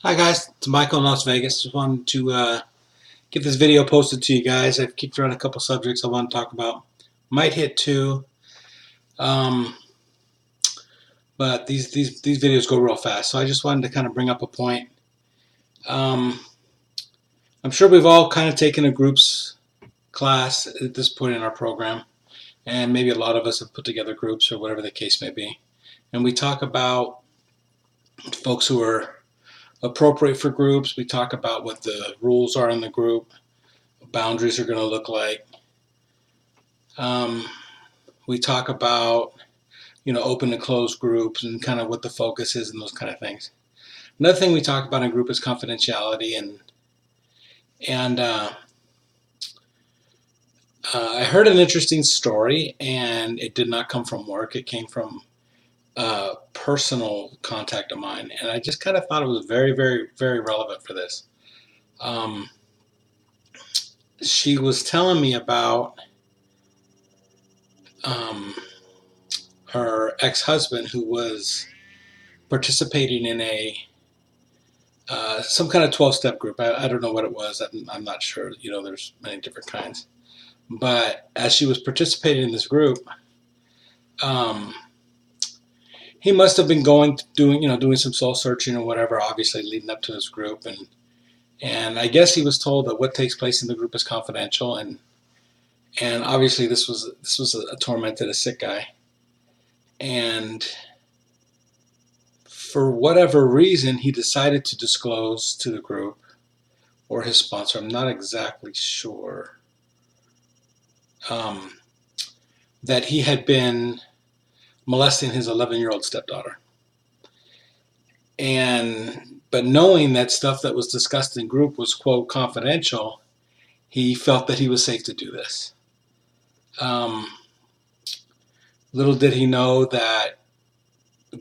Hi guys, it's Michael in Las Vegas. Just wanted to get this video posted to you guys. I've kicked around a couple subjects I want to talk about. Might hit two, um, but these videos go real fast. So I just wanted to kind of bring up a point. Um, I'm sure we've all kind of taken a groups class at this point in our program, and maybe a lot of us have put together groups or whatever the case may be. And we talk about folks who are appropriate for groups. We talk about what the rules are in the group, boundaries are going to look like. Um, we talk about open and closed groups and kind of what the focus is and those kind of things. Another thing we talk about in group is confidentiality and I heard an interesting story, and it did not come from work. It came from a personal contact of mine, and I just kind of thought it was very, very, very relevant for this. Um, she was telling me about um, her ex-husband who was participating in a some kind of 12-step group. I don't know what it was. I'm not sure. There's many different kinds. But as she was participating in this group, um, he must have been doing some soul searching or whatever, obviously leading up to this group, and I guess he was told that what takes place in the group is confidential, and obviously this was a tormented, a sick guy, and for whatever reason he decided to disclose to the group or his sponsor. I'm not exactly sure. Um, that he had been molesting his 11-year-old stepdaughter. But knowing that stuff that was discussed in group was, quote, confidential, he felt that he was safe to do this. Um, little did he know that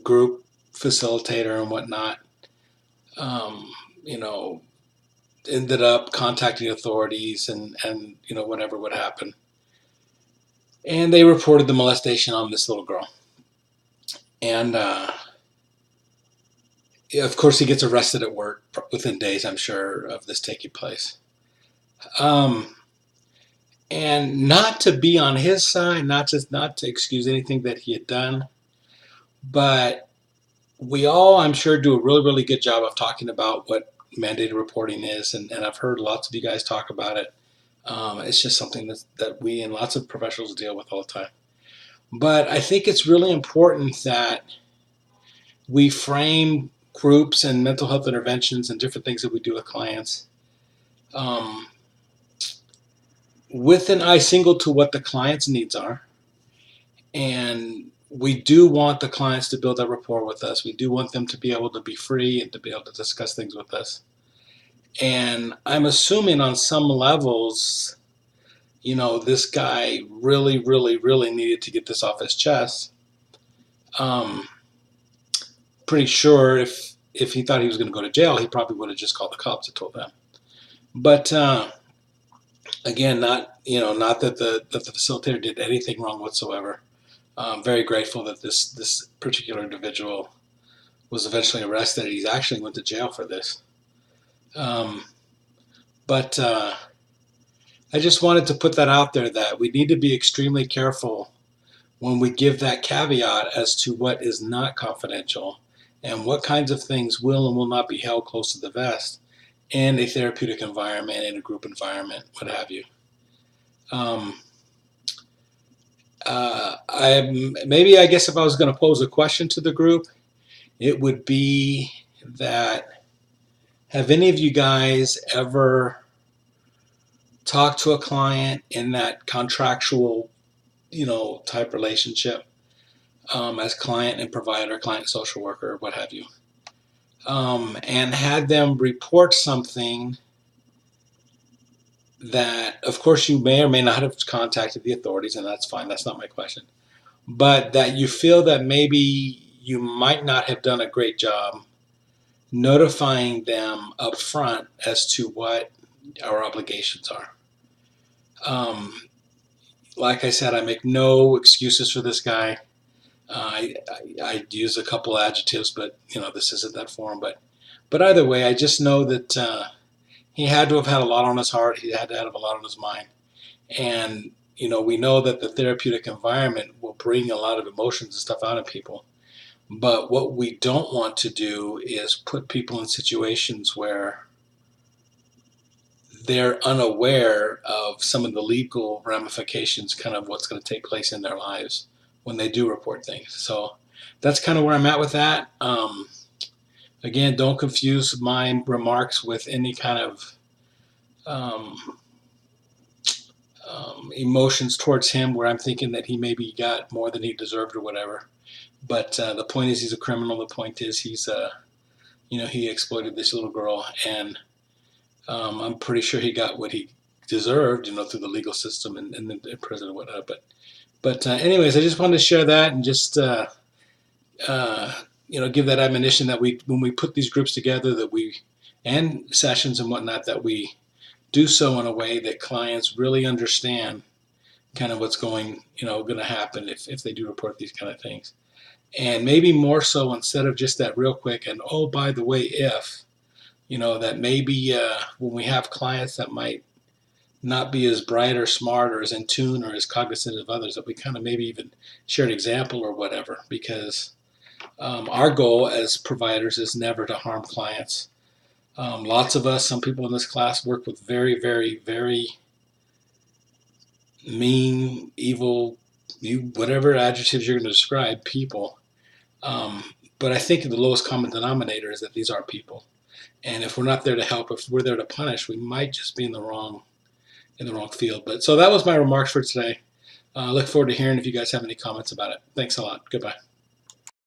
group facilitator and whatnot, um, you know, ended up contacting authorities and whatever would happen. And they reported the molestation on this little girl. And of course, he gets arrested at work within days, I'm sure, of this taking place. Um, and not to be on his side, not to excuse anything that he had done, but we all, I'm sure, do a really, really good job of talking about what mandated reporting is, and I've heard lots of you guys talk about it. It's just something that we and lots of professionals deal with all the time. But I think it's really important that we frame groups and mental health interventions and different things that we do with clients um, with an eye single to what the client's needs are. And we do want the clients to build that rapport with us. We do want them to be able to be free and to be able to discuss things with us. And I'm assuming on some levels, this guy really, really, really needed to get this off his chest. Um, Pretty sure if he thought he was going to go to jail, he probably would have just called the cops and told them. But again, not that the facilitator did anything wrong whatsoever. I'm very grateful that this particular individual was eventually arrested. He's actually went to jail for this. Um, but I just wanted to put that out there that we need to be extremely careful when we give that caveat as to what is not confidential and what kinds of things will and will not be held close to the vest in a therapeutic environment, in a group environment, what have you. I guess if I was going to pose a question to the group, it would be that, have any of you guys ever talked to a client in that contractual, type relationship, as client and provider, client social worker, what have you, and had them report something that, of course, you may or may not have contacted the authorities, and that's fine, that's not my question, but that you feel that maybe you might not have done a great job notifying them up front as to what our obligations are. Like I said, I make no excuses for this guy. I use a couple adjectives, but this isn't that forum. But But either way, I just know that he had to have had a lot on his heart. He had to have a lot on his mind. And, we know that the therapeutic environment will bring a lot of emotions and stuff out of people. But what we don't want to do is put people in situations where they're unaware of some of the legal ramifications, kind of what's going to take place in their lives when they do report things. So that's kind of where I'm at with that. Again, don't confuse my remarks with any kind of um, emotions towards him where I'm thinking that he maybe got more than he deserved or whatever. But the point is, he's a criminal. The point is, he exploited this little girl, and I'm pretty sure he got what he deserved, through the legal system and in prison and whatnot. But anyways, I just wanted to share that and just give that admonition that when we put these groups together, and sessions and whatnot, that we do so in a way that clients really understand kind of what's going to happen if they do report these kind of things. And maybe more so, instead of just that real quick and, oh, by the way, that maybe when we have clients that might not be as bright or smart or as in tune or as cognizant of others, that we kind of maybe even share an example or whatever, because our goal as providers is never to harm clients. Lots of us, some people in this class, work with very, very, very mean, evil, whatever adjectives you're going to describe people. But I think the lowest common denominator is that these are people. And if we're not there to help, if we're there to punish, we might just be in the wrong field. But so that was my remarks for today. I look forward to hearing if you guys have any comments about it. Thanks a lot. Goodbye.